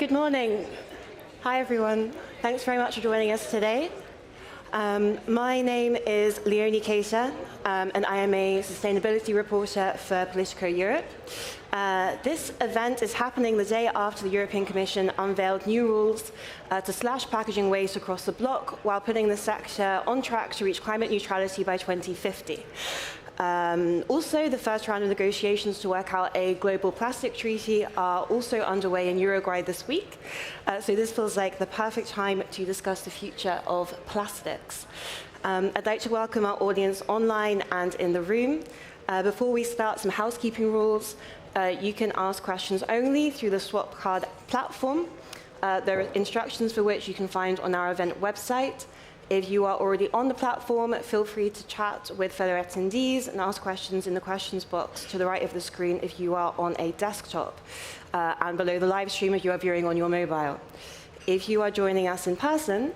Good morning. Hi, everyone. Thanks very much for joining us today. My name is Leonie Keita, and I am a sustainability reporter for Politico Europe. This event is happening the day after the European Commission unveiled new rules to slash packaging waste across the bloc while putting the sector on track to reach climate neutrality by 2050. Also, the first round of negotiations to work out a global plastic treaty are also underway in Uruguay this week. So this feels like the perfect time to discuss the future of plastics. I'd like to welcome our audience online and in the room. Before we start, some housekeeping rules. You can ask questions only through the Swap Card platform. There are instructions for which you can find on our event website. If you are already on the platform, feel free to chat with fellow attendees and ask questions in the questions box to the right of the screen if you are on a desktop, and below the live stream if you are viewing on your mobile. If you are joining us in person,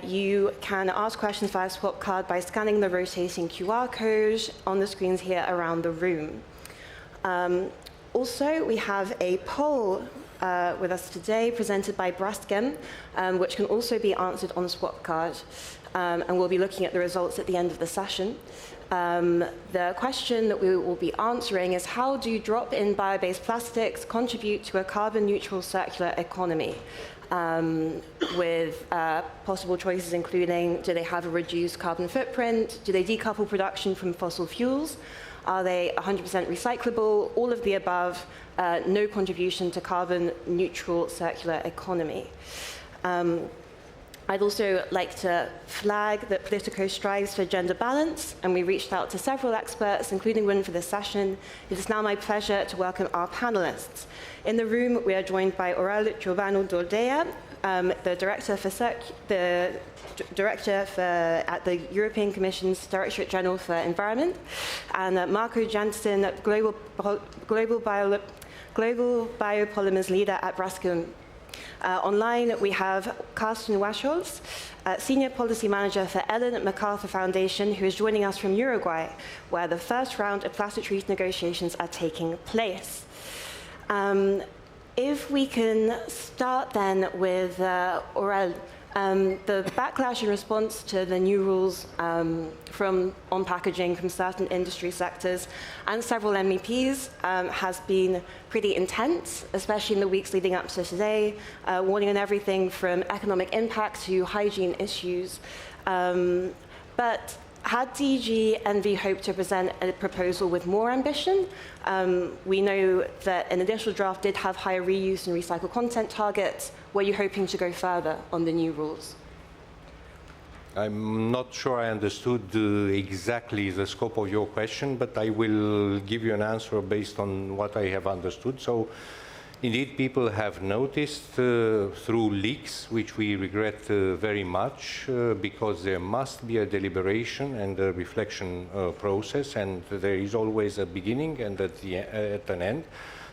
you can ask questions via Swap Card by scanning the rotating QR code on the screens here around the room. Also, we have a poll with us today, presented by Braskem, which can also be answered on Swap Card, and we'll be looking at the results at the end of the session. The question that we will be answering is, how do drop-in bio-based plastics contribute to a carbon-neutral circular economy? With possible choices including, do they have a reduced carbon footprint? Do they decouple production from fossil fuels? Are they 100% recyclable? All of the above, no contribution to carbon neutral circular economy. I'd also like to flag that Politico strives for gender balance, and we reached out to several experts, including women, for this session. It is now my pleasure to welcome our panelists. In the room, we are joined by Aurel Giordano Doldea, the Director at the European Commission's Directorate General for Environment, and Marco Jansen, Global Biopolymers Leader at Braskem. Online, we have Carsten Waschholz, Senior Policy Manager for Ellen MacArthur Foundation, who is joining us from Uruguay, where the first round of plastic treaty negotiations are taking place. If we can start then with Aurel. The backlash in response to the new rules on packaging from certain industry sectors and several MEPs has been pretty intense, especially in the weeks leading up to today, warning on everything from economic impact to hygiene issues. But had DG Envy hoped to present a proposal with more ambition? We know that an initial draft did have higher reuse and recycled content targets. Were you hoping to go further on the new rules? I'm not sure I understood exactly the scope of your question, but I will give you an answer based on what I have understood. So, indeed, people have noticed through leaks, which we regret very much, because there must be a deliberation and a reflection process, and there is always a beginning and at an end.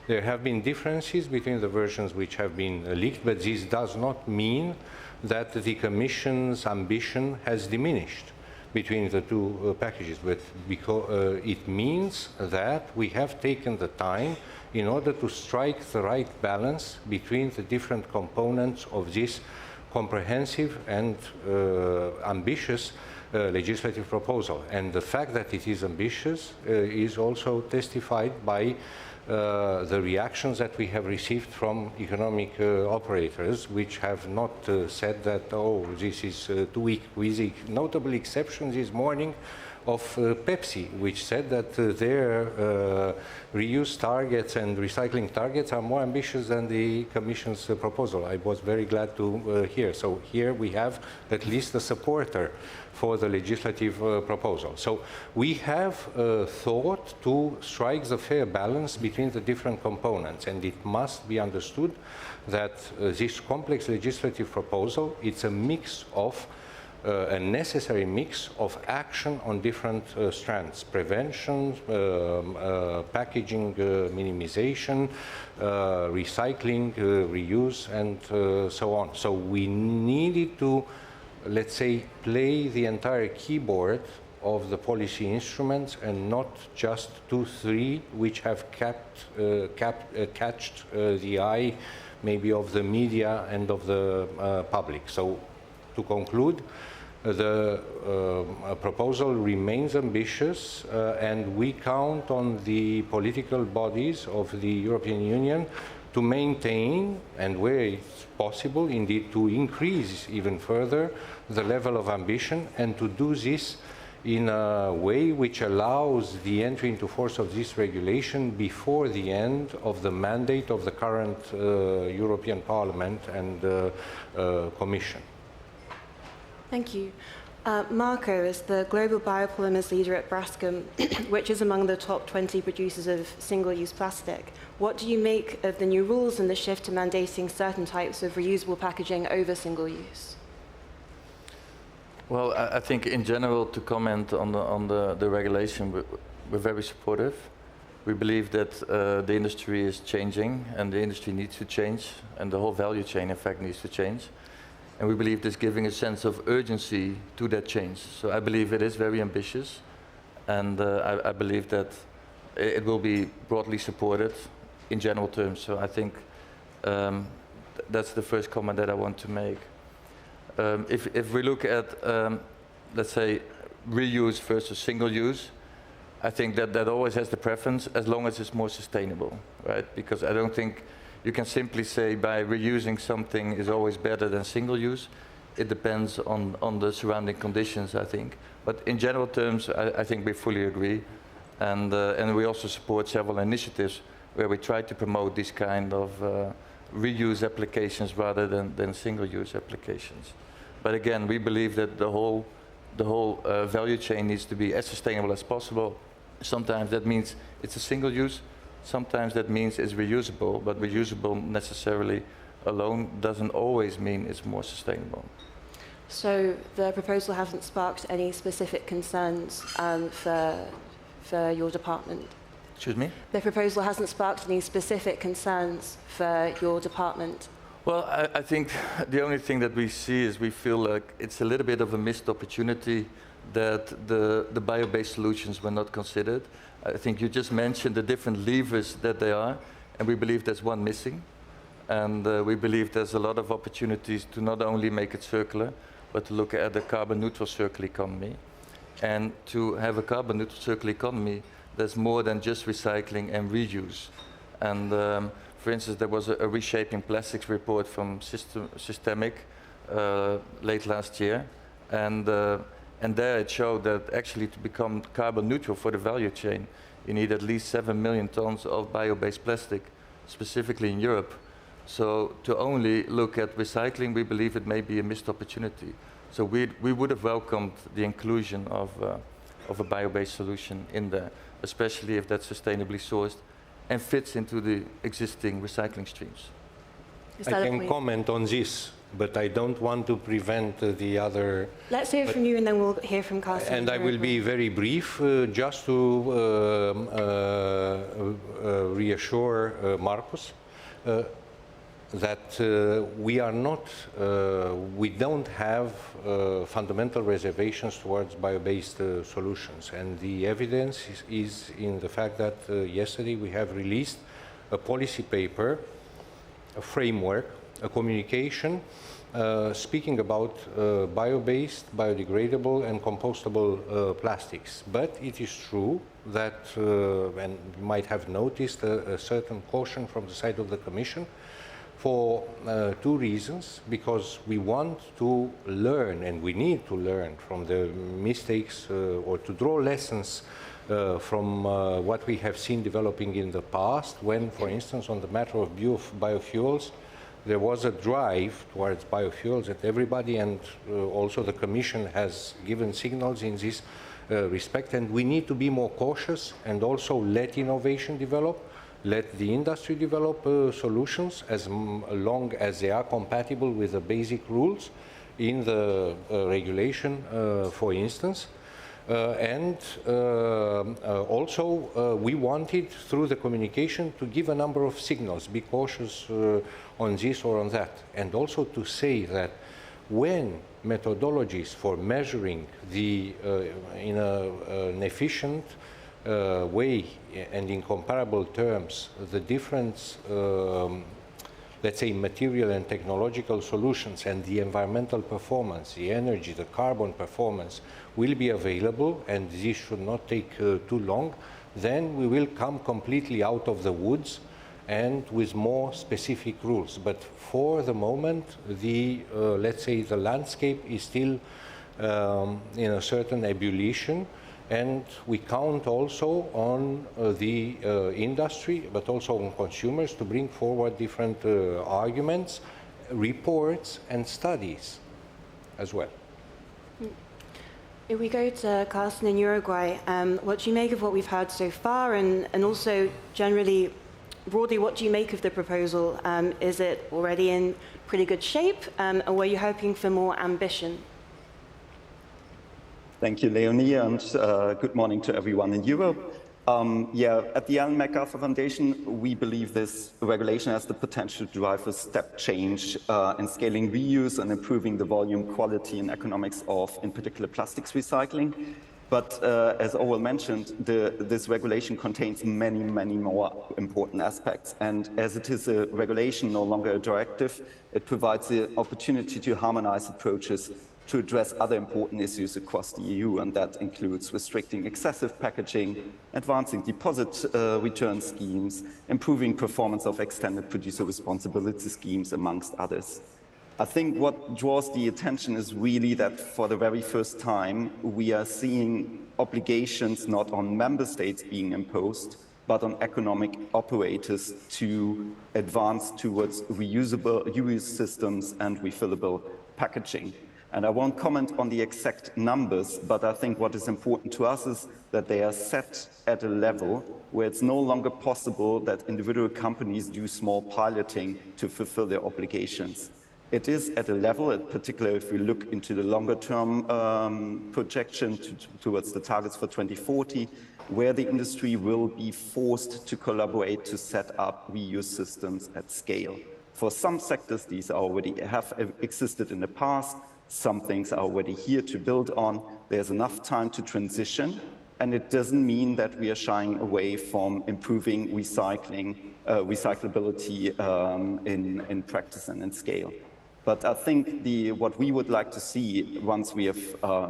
There have been differences between the versions which have been leaked, but this does not mean that the Commission's ambition has diminished between the two packages, but because it means that we have taken the time in order to strike the right balance between the different components of this comprehensive and ambitious legislative proposal. And the fact that it is ambitious is also testified by the reactions that we have received from economic operators, which have not said that, oh, this is too weak, with the notable exception this morning of Pepsi, which said that their reuse targets and recycling targets are more ambitious than the Commission's proposal. I was very glad to hear. So here we have at least a supporter for the legislative proposal. So we have thought to strike the fair balance between the different components, and it must be understood that this complex legislative proposal, it's a mix of a necessary mix of action on different strands: prevention, packaging minimization, recycling, reuse, and so on. So we needed to, let's say, play the entire keyboard of the policy instruments and not just 2, 3, which have catched the eye maybe of the media and of the public. So to conclude, the proposal remains ambitious and we count on the political bodies of the European Union to maintain, and where it's possible, indeed to increase even further the level of ambition, and to do this in a way which allows the entry into force of this regulation before the end of the mandate of the current European Parliament and Commission. Thank you. Marco is the global biopolymers leader at Braskem, which is among the top 20 producers of single-use plastic. What do you make of the new rules and the shift to mandating certain types of reusable packaging over single-use? Well, I think in general, to comment on the regulation, we're very supportive. We believe that the industry is changing and the industry needs to change, and the whole value chain, in fact, needs to change. And we believe this giving a sense of urgency to that change. So I believe it is very ambitious, and I believe that it will be broadly supported in general terms. So I think that's the first comment that I want to make. If we look at, let's say, reuse versus single use, I think that always has the preference as long as it's more sustainable, right? Because I don't think you can simply say by reusing something is always better than single use. It depends on the surrounding conditions, I think. But in general terms, I think we fully agree. And we also support several initiatives where we try to promote these kind of reuse applications rather than single-use applications. But again, we believe that the whole value chain needs to be as sustainable as possible. Sometimes that means it's a single use. Sometimes that means it's reusable, but reusable necessarily alone doesn't always mean it's more sustainable. So the proposal hasn't sparked any specific concerns for your department? Excuse me? The proposal hasn't sparked any specific concerns for your department? Well, I think the only thing that we see is we feel like it's a little bit of a missed opportunity that the bio-based solutions were not considered. I think you just mentioned the different levers that they are, and we believe there's one missing. And we believe there's a lot of opportunities to not only make it circular, but to look at a carbon neutral circular economy. And to have a carbon neutral circular economy, there's more than just recycling and reuse. And for instance, there was a reshaping plastics report from Systemic late last year. And there it showed that actually to become carbon neutral for the value chain, you need at least 7 million tons of bio-based plastic, specifically in Europe. So to only look at recycling, we believe it may be a missed opportunity. So we would have welcomed the inclusion of a bio-based solution in there, especially if that's sustainably sourced and fits into the existing recycling streams. I can comment on this, but I don't want to prevent the other. Let's hear from you and then we'll hear from Carsten. And I will be very brief, just to reassure Marcus that we don't have fundamental reservations towards bio-based solutions. And the evidence is in the fact that yesterday we have released a policy paper, a framework, a communication speaking about bio-based, biodegradable and compostable plastics. But it is true that, and you might have noticed a certain caution from the side of the Commission for two reasons: because we want to learn and we need to learn from the mistakes or to draw lessons from what we have seen developing in the past when, for instance, on the matter of biofuels, there was a drive towards biofuels at everybody, and also the Commission has given signals in this respect, and we need to be more cautious and also let innovation develop. Let the industry develop solutions as long as they are compatible with the basic rules in the regulation, for instance. Also, we wanted, through the communication, to give a number of signals, be cautious on this or on that, and also to say that when methodologies for measuring in an efficient way and in comparable terms the different let's say, material and technological solutions, and the environmental performance, the energy, the carbon performance will be available, and this should not take too long, then we will come completely out of the woods and with more specific rules. But for the moment, the, let's say, the landscape is still in a certain ebullition, and we count also on the industry, but also on consumers to bring forward different arguments, reports, and studies as well. If we go to Carsten in Uruguay, what do you make of what we've heard so far, and also generally, broadly, what do you make of the proposal? Is it already in pretty good shape, or were you hoping for more ambition? Thank you, Leonie, and good morning to everyone in Europe. At the Ellen MacArthur Foundation, we believe this regulation has the potential to drive a step change in scaling reuse and improving the volume, quality, and economics of, in particular, plastics recycling. But as Owen mentioned, this regulation contains many, many more important aspects. And as it is a regulation, no longer a directive, it provides the opportunity to harmonize approaches to address other important issues across the EU, and that includes restricting excessive packaging, advancing deposit return schemes, improving performance of extended producer responsibility schemes, amongst others. I think what draws the attention is really that for the very first time, we are seeing obligations not on member states being imposed, but on economic operators to advance towards reusable reuse systems and refillable packaging. And I won't comment on the exact numbers, but I think what is important to us is that they are set at a level where it's no longer possible that individual companies do small piloting to fulfill their obligations. It is at a level, particularly if we look into the longer term projection towards the targets for 2040, where the industry will be forced to collaborate to set up reuse systems at scale. For some sectors, these already have existed in the past. Some things are already here to build on. There's enough time to transition, and it doesn't mean that we are shying away from improving recyclability in practice and in scale. But I think what we would like to see once we have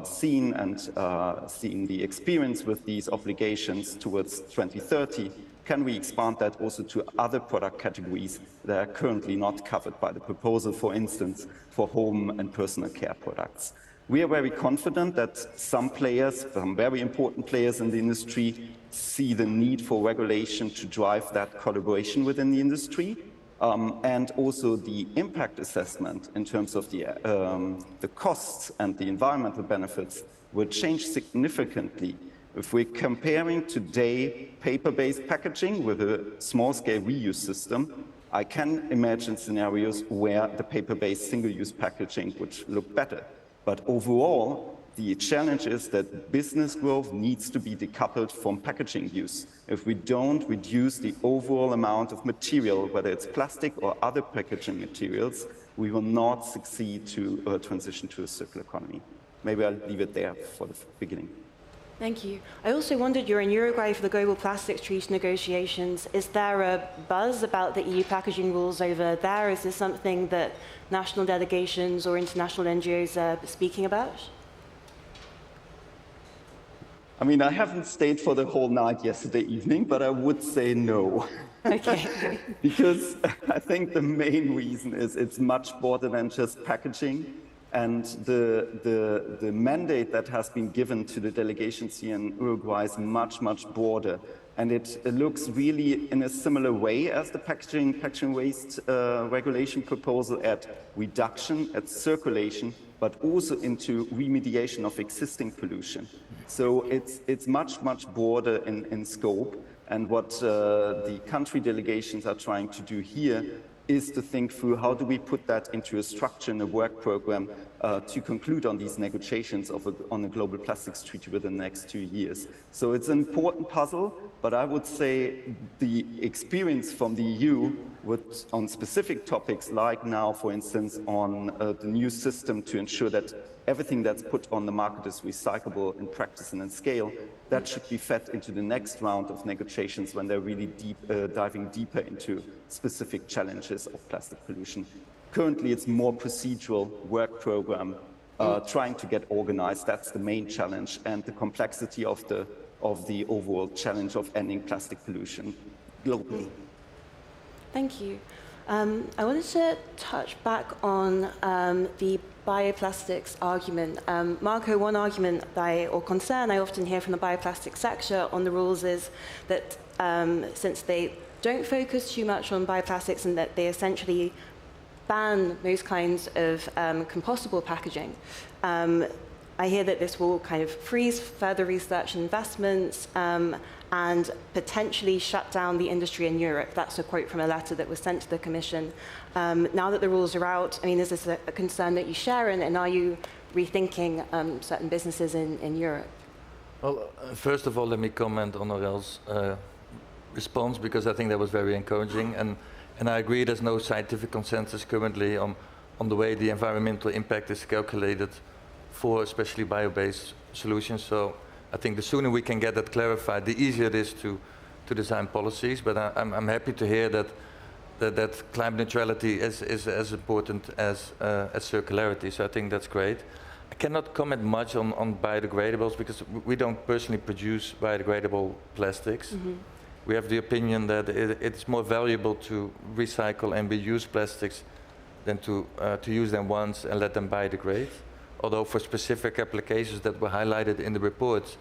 seen the experience with these obligations towards 2030, can we expand that also to other product categories that are currently not covered by the proposal, for instance, for home and personal care products? We are very confident that some players, some very important players in the industry, see the need for regulation to drive that collaboration within the industry. And also the impact assessment in terms of the costs and the environmental benefits will change significantly. If we're comparing today paper-based packaging with a small-scale reuse system, I can imagine scenarios where the paper-based single-use packaging would look better. But overall, the challenge is that business growth needs to be decoupled from packaging use. If we don't reduce the overall amount of material, whether it's plastic or other packaging materials, we will not succeed to transition to a circular economy. Maybe I'll leave it there for the beginning. Thank you. I also wondered, you're in Uruguay for the Global Plastics Treaty negotiations. Is there a buzz about the EU packaging rules over there? Is this something that national delegations or international NGOs are speaking about? I mean, I haven't stayed for the whole night yesterday evening, but I would say no. Okay. Because I think the main reason is it's much broader than just packaging. And the mandate that has been given to the delegations here in Uruguay is much, much broader. And it looks really in a similar way as the packaging waste regulation proposal at reduction, at circulation, but also into remediation of existing pollution. So it's much, much broader in scope. And what the country delegations are trying to do here is to think through how do we put that into a structure and a work program to conclude on these negotiations on a global plastics treaty within the next 2 years. So it's an important puzzle, but I would say the experience from the EU on specific topics like now, for instance, on the new system to ensure that everything that's put on the market is recyclable in practice and in scale, that should be fed into the next round of negotiations when they're really diving deeper into specific challenges of plastic pollution. Currently, it's more procedural work program, trying to get organized. That's the main challenge, and the complexity of the overall challenge of ending plastic pollution globally. Thank you. I wanted to touch back on the bioplastics argument. Marco, one argument or concern I often hear from the bioplastics sector on the rules is that since they don't focus too much on bioplastics and that they essentially ban most kinds of compostable packaging, I hear that this will kind of freeze further research and investments and potentially shut down the industry in Europe. That's a quote from a letter that was sent to the Commission. Now that the rules are out, I mean, is this a concern that you share, and are you rethinking certain businesses in Europe? Well, first of all, let me comment on Aurel's response, because I think that was very encouraging. And I agree there's no scientific consensus currently on the way the environmental impact is calculated for especially bio-based solutions. So I think the sooner we can get that clarified, the easier it is to design policies. But I'm happy to hear that climate neutrality is as important as circularity. So I think that's great. I cannot comment much on biodegradables because we don't personally produce biodegradable plastics. Mm-hmm. We have the opinion that it's more valuable to recycle and reuse plastics than to use them once and let them biodegrade. Although for specific applications that were highlighted in the reports,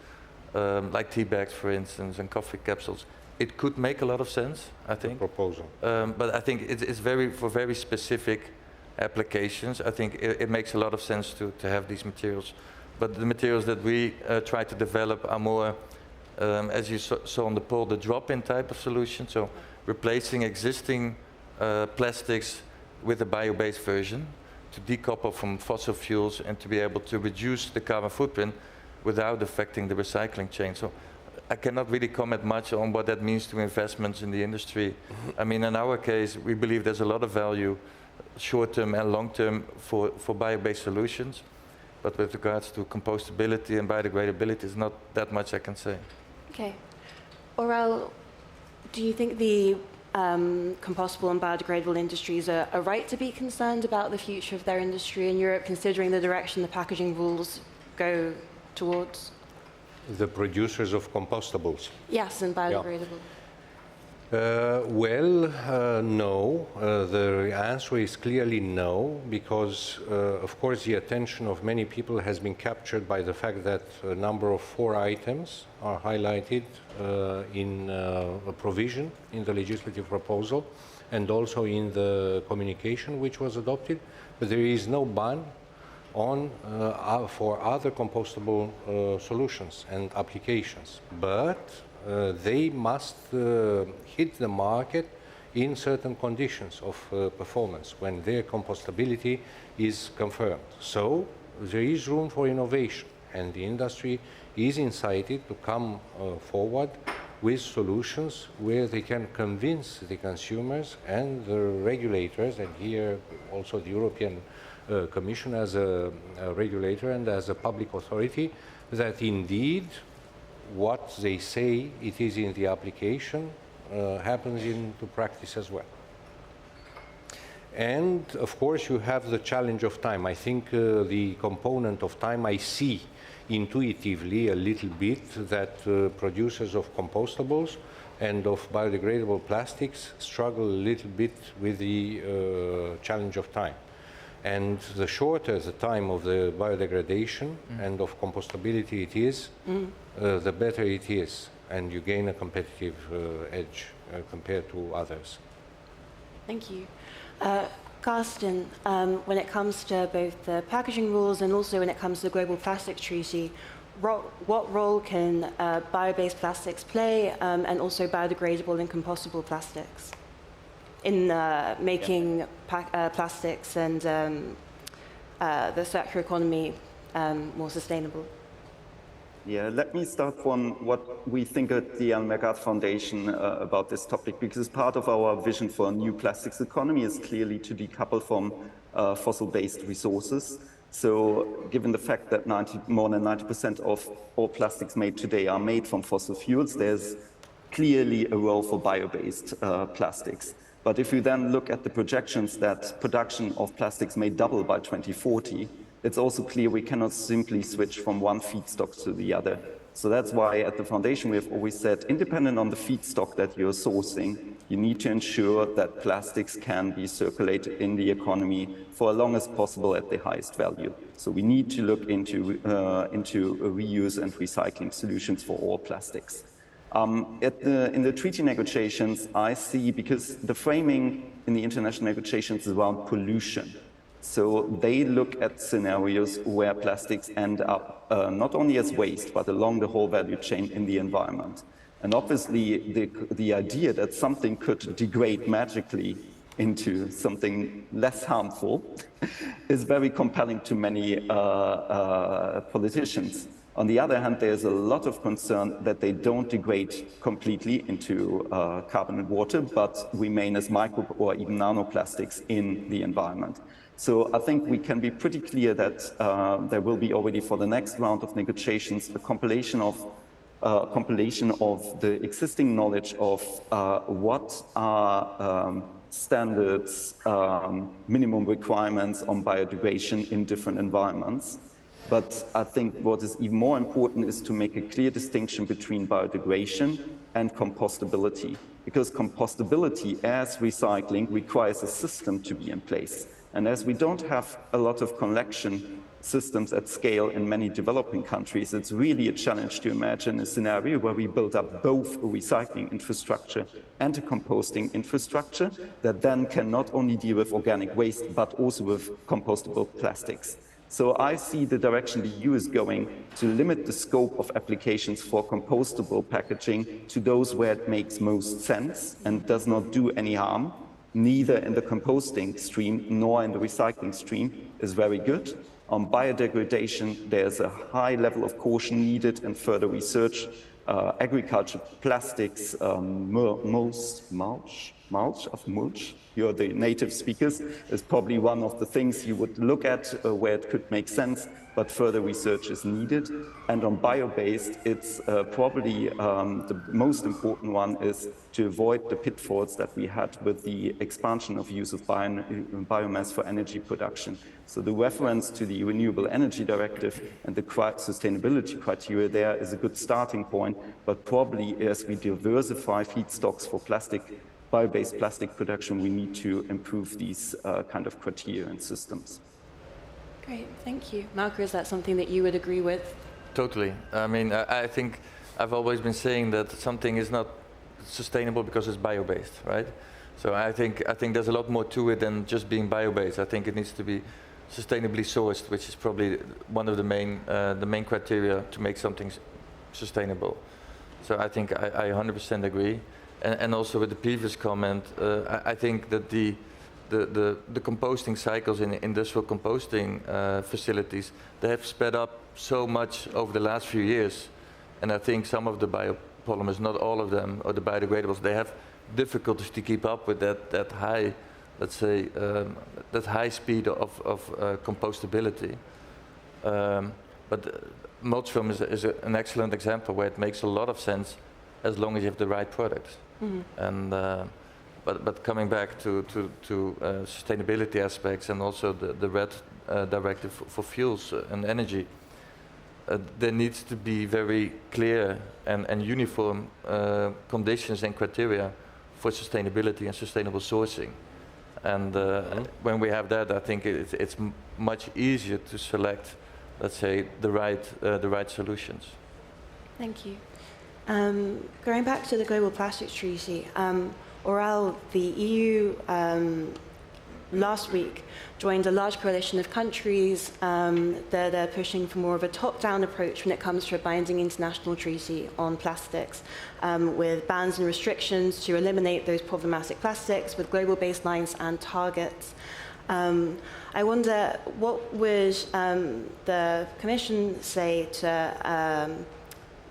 like tea bags, for instance, and coffee capsules, it could make a lot of sense, I think. The proposal. But I think it's for very specific applications. I think it makes a lot of sense to have these materials. But the materials that we try to develop are more, as you saw on the poll, the drop-in type of solution. So replacing existing plastics with a bio-based version to decouple from fossil fuels and to be able to reduce the carbon footprint without affecting the recycling chain. So I cannot really comment much on what that means to investments in the industry. I mean, in our case, we believe there's a lot of value, short-term and long-term, for bio-based solutions. But with regards to compostability and biodegradability, there's not that much I can say. Okay. Aurel, do you think the compostable and biodegradable industries are right to be concerned about the future of their industry in Europe, considering the direction the packaging rules go towards? The producers of compostables? Yes, and biodegradable. Yeah. No. The answer is clearly no, because, of course, the attention of many people has been captured by the fact that a number of 4 items are highlighted in a provision in the legislative proposal and also in the communication which was adopted. But there is no ban on for other compostable solutions and applications. But they must hit the market in certain conditions of performance when their compostability is confirmed. So there is room for innovation, and the industry is incited to come forward with solutions where they can convince the consumers and the regulators, and here also the European Commission as a regulator and as a public authority, that indeed what they say it is in the application happens into practice as well. And of course you have the challenge of time. I think the component of time I see intuitively a little bit that producers of compostables and of biodegradable plastics struggle a little bit with the challenge of time. And the shorter the time of the biodegradation and of compostability it is, the better it is, and you gain a competitive edge compared to others. Thank you. Carsten, when it comes to both the packaging rules and also when it comes to the Global Plastics Treaty, what role can bio-based plastics play and also biodegradable and compostable plastics in making plastics and the circular economy more sustainable? Yeah, let me start from what we think at the Ellen MacArthur Foundation about this topic, because part of our vision for a new plastics economy is clearly to decouple from fossil-based resources. So given the fact that more than 90% of all plastics made today are made from fossil fuels, there's clearly a role for bio-based plastics. But if you then look at the projections that production of plastics may double by 2040, it's also clear we cannot simply switch from one feedstock to the other. So that's why at the foundation we have always said, independent on the feedstock that you're sourcing, you need to ensure that plastics can be circulated in the economy for as long as possible at the highest value. So we need to look into reuse and recycling solutions for all plastics. In the treaty negotiations, I see, because the framing in the international negotiations is around pollution. So they look at scenarios where plastics end up not only as waste, but along the whole value chain in the environment. And obviously, the idea that something could degrade magically into something less harmful is very compelling to many politicians. On the other hand, there's a lot of concern that they don't degrade completely into carbon and water, but remain as micro or even nanoplastics in the environment. So I think we can be pretty clear that there will be already for the next round of negotiations a compilation of the existing knowledge of what are standards, minimum requirements on biodegradation in different environments. But I think what is even more important is to make a clear distinction between biodegradation and compostability, because compostability as recycling requires a system to be in place. And as we don't have a lot of collection systems at scale in many developing countries, it's really a challenge to imagine a scenario where we build up both a recycling infrastructure and a composting infrastructure that then can not only deal with organic waste, but also with compostable plastics. So I see the direction the EU is going to limit the scope of applications for compostable packaging to those where it makes most sense and does not do any harm, neither in the composting stream nor in the recycling stream, is very good. On biodegradation, there's a high level of caution needed and further research. Agriculture plastics, mulch, you're the native speakers, is probably one of the things you would look at where it could make sense, but further research is needed. And on bio-based, it's probably the most important one is to avoid the pitfalls that we had with the expansion of use of biomass for energy production. So the reference to the Renewable Energy Directive and the sustainability criteria there is a good starting point, but probably as we diversify feedstocks for bio-based plastic production, we need to improve these kind of criteria and systems. Great, thank you. Malcolm, is that something that you would agree with? Totally. I mean, I think I've always been saying that something is not sustainable because it's bio-based, right? So I think there's a lot more to it than just being bio-based. I think it needs to be sustainably sourced, which is probably one of the main criteria to make something sustainable. So I think I 100% agree. And also with the previous comment, I think that the composting cycles in industrial composting facilities, they have sped up so much over the last few years. And I think some of the biopolymers, not all of them, or the biodegradables, they have difficulties to keep up with that high, let's say, that high speed of compostability. But mulch film is an excellent example where it makes a lot of sense as long as you have the right products. Mm-hmm. And but coming back to sustainability aspects and also the red directive for fuels and energy, there needs to be very clear and uniform conditions and criteria for sustainability and sustainable sourcing. And when we have that, I think it's much easier to select, let's say, the right solutions. Thank you. Going back to the Global Plastics Treaty, Oral, the EU last week joined a large coalition of countries that are pushing for more of a top-down approach when it comes to a binding international treaty on plastics, with bans and restrictions to eliminate those problematic plastics, with global baselines and targets. I wonder, what would the Commission say to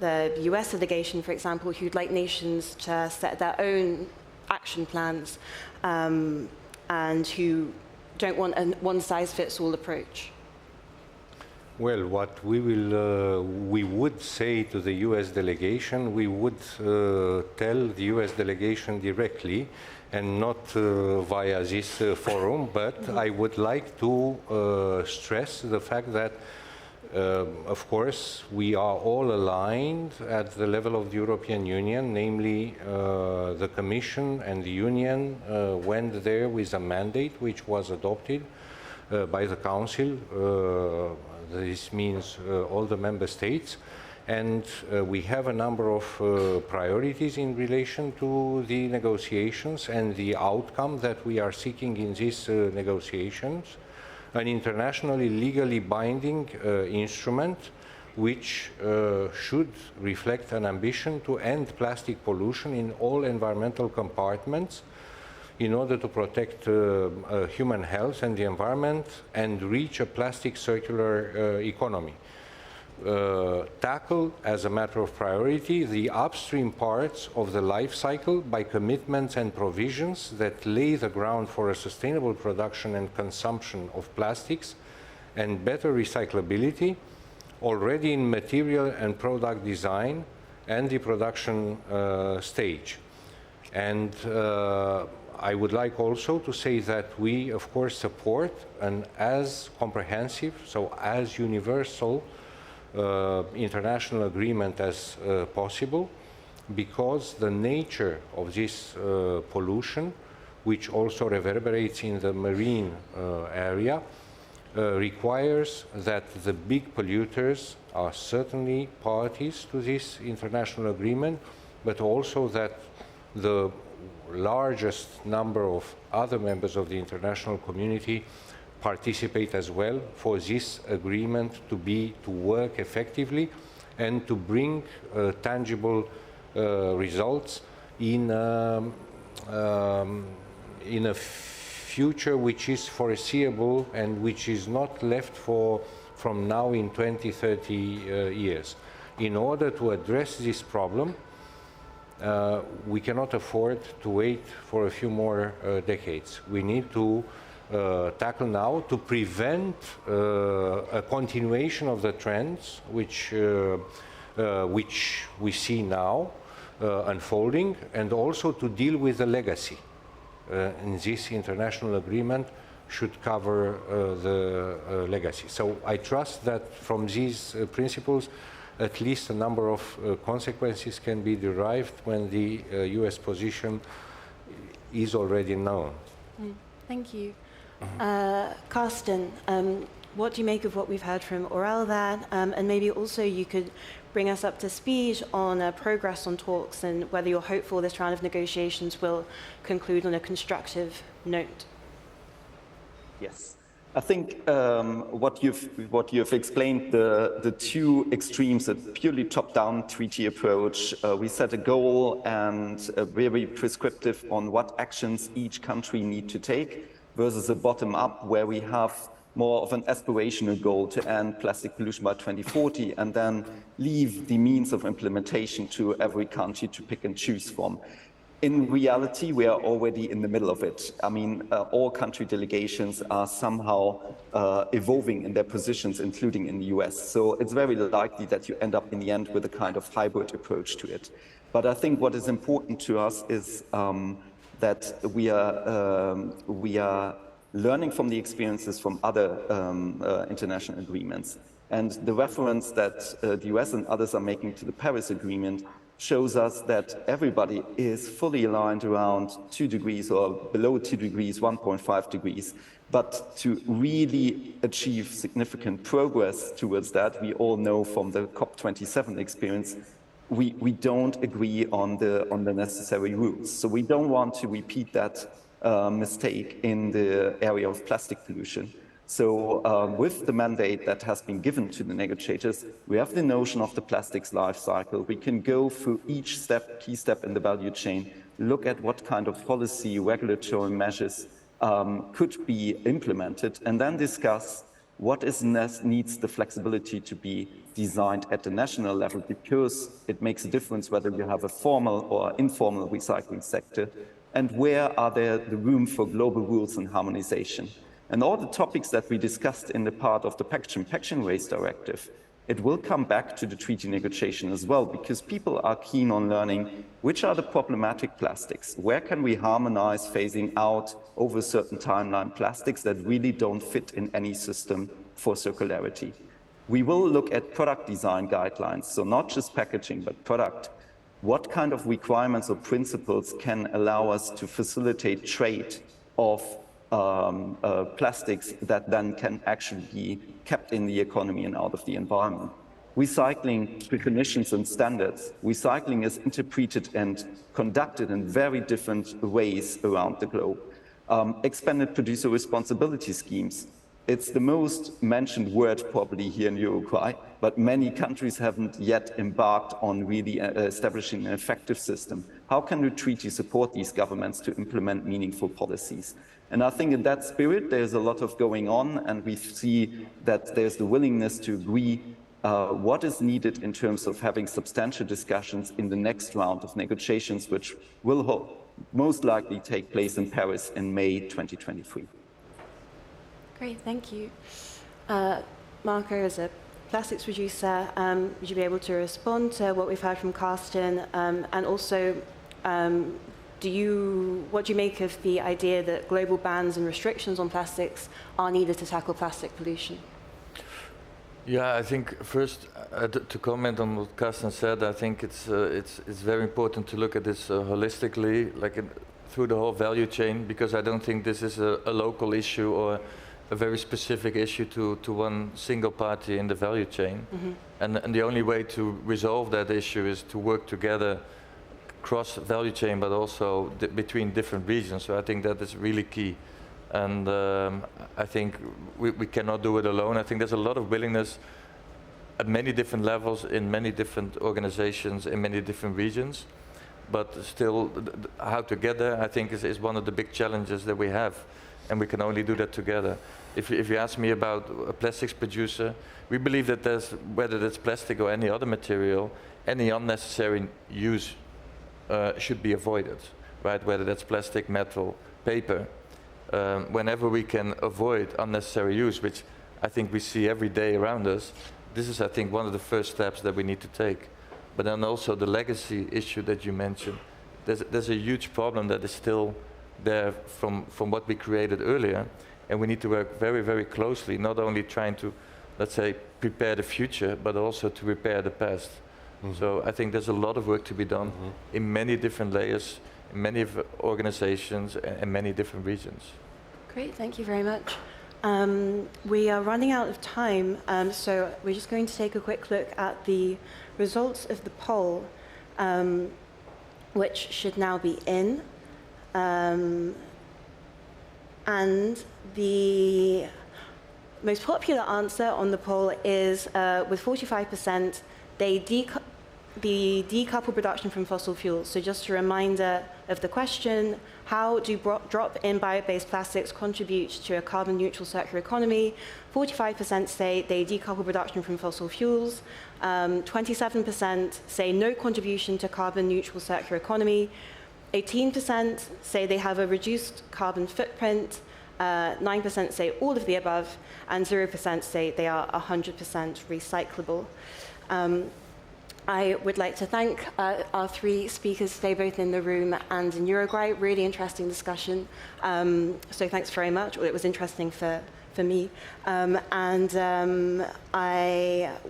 the US delegation, for example, who'd like nations to set their own action plans and who don't want a one-size-fits-all approach? Well, what we would say to the U.S. delegation, we would tell the U.S. delegation directly and not via this forum, but I would like to stress the fact that of course, we are all aligned at the level of the European Union, namely the Commission and the Union went there with a mandate which was adopted by the Council. This means all the member states. And we have a number of priorities in relation to the negotiations and the outcome that we are seeking in these negotiations. An internationally legally binding instrument which should reflect an ambition to end plastic pollution in all environmental compartments in order to protect human health and the environment and reach a plastic circular economy. Tackle as a matter of priority the upstream parts of the life cycle by commitments and provisions that lay the ground for a sustainable production and consumption of plastics and better recyclability already in material and product design and the production stage. And I would like also to say that we of course support an as comprehensive, so as universal international agreement as possible, because the nature of this pollution, which also reverberates in the marine area, requires that the big polluters are certainly parties to this international agreement, but also that the largest number of other members of the international community participate as well for this agreement to work effectively and to bring tangible results in a future which is foreseeable and which is not left from now in 20, 30 years. In order to address this problem, we cannot afford to wait for a few more decades. We need to tackle now to prevent a continuation of the trends which we see now unfolding, and also to deal with the legacy. And this international agreement should cover the legacy. So I trust that from these principles, at least a number of consequences can be derived when the US position is already known. Thank you. Carsten, what do you make of what we've heard from Aurel there? And maybe also you could bring us up to speed on progress on talks and whether you're hopeful this round of negotiations will conclude on a constructive note. Yes. I think what you've explained, the two extremes, a purely top-down treaty approach. We set a goal and very prescriptive on what actions each country need to take, versus a bottom-up where we have more of an aspirational goal to end plastic pollution by 2040 and then leave the means of implementation to every country to pick and choose from. In reality, we are already in the middle of it. I mean, all country delegations are somehow evolving in their positions, including in the US. So it's very likely that you end up in the end with a kind of hybrid approach to it. But I think what is important to us is that we are learning from the experiences from other international agreements. And the reference that the US and others are making to the Paris Agreement shows us that everybody is fully aligned around 2 degrees or below 2 degrees, 1.5 degrees. But to really achieve significant progress towards that, we all know from the COP27 experience, we don't agree on the necessary rules. So we don't want to repeat that mistake in the area of plastic pollution. So with the mandate that has been given to the negotiators, we have the notion of the plastics life cycle. We can go through each step, key step in the value chain, look at what kind of policy, regulatory measures could be implemented, and then discuss what needs the flexibility to be designed at the national level, because it makes a difference whether you have a formal or informal recycling sector, and where are there the room for global rules and harmonization. And all the topics that we discussed in the part of the packaging waste directive, it will come back to the treaty negotiation as well, because people are keen on learning which are the problematic plastics, where can we harmonize phasing out over a certain timeline plastics that really don't fit in any system for circularity. We will look at product design guidelines, so not just packaging, but product. What kind of requirements or principles can allow us to facilitate trade of plastics that then can actually be kept in the economy and out of the environment? Recycling definitions and standards. Recycling is interpreted and conducted in very different ways around the globe. Expanded producer responsibility schemes. It's the most mentioned word probably here in Uruguay, but many countries haven't yet embarked on really establishing an effective system. How can the treaty support these governments to implement meaningful policies? And I think in that spirit, there's a lot of going on, and we see that there's the willingness to agree what is needed in terms of having substantial discussions in the next round of negotiations, which will most likely take place in Paris in May 2023. Great, thank you. Marco, as a plastics producer, would you be able to respond to what we've heard from Carsten? And also, what do you make of the idea that global bans and restrictions on plastics are needed to tackle plastic pollution? Yeah, I think first to comment on what Carsten said, I think it's very important to look at this holistically, through the whole value chain, because I don't think this is a local issue or a very specific issue to one single party in the value chain. Mm-hmm. And the only way to resolve that issue is to work together cross value chain, but also between different regions. So I think that is really key. And I think we cannot do it alone. I think there's a lot of willingness at many different levels, in many different organizations, in many different regions. But still, how to get there, I think, is one of the big challenges that we have. And we can only do that together. If you ask me about a plastics producer, we believe that whether that's plastic or any other material, any unnecessary use should be avoided, right? Whether that's plastic, metal, paper. Whenever we can avoid unnecessary use, which I think we see every day around us, this is, I think, one of the first steps that we need to take. But then also the legacy issue that you mentioned. There's a huge problem that is still there from what we created earlier, and we need to work very, very closely, not only trying to, let's say, prepare the future, but also to repair the past. Mm-hmm. So I think there's a lot of work to be done in many different layers, in many organizations, and many different regions. Great, thank you very much. We are running out of time, so we're just going to take a quick look at the results of the poll, which should now be in. And the most popular answer on the poll is, with 45%, they decouple production from fossil fuels. So just a reminder of the question, how do drop-in bio-based plastics contribute to a carbon-neutral circular economy? 45% say they decouple production from fossil fuels. 27% say no contribution to carbon-neutral circular economy. 18% say they have a reduced carbon footprint, 9% say all of the above, and 0% say they are 100% recyclable. I would like to thank our three speakers today, both in the room and in Uruguay. Really interesting discussion. So thanks very much. Well, it was interesting for me. I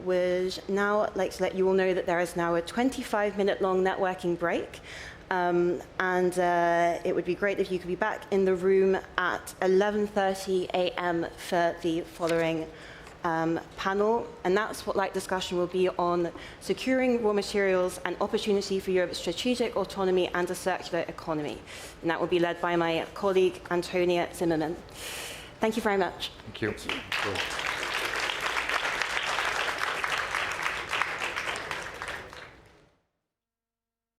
would now like to let you all know that there is now a 25-minute long networking break. It would be great if you could be back in the room at 11:30 a.m. for the following panel. And that spotlight discussion will be on securing raw materials and opportunity for Europe's strategic autonomy and a circular economy. And that will be led by my colleague, Antonia Zimmermann. Thank you very much. Thank you. Thank you.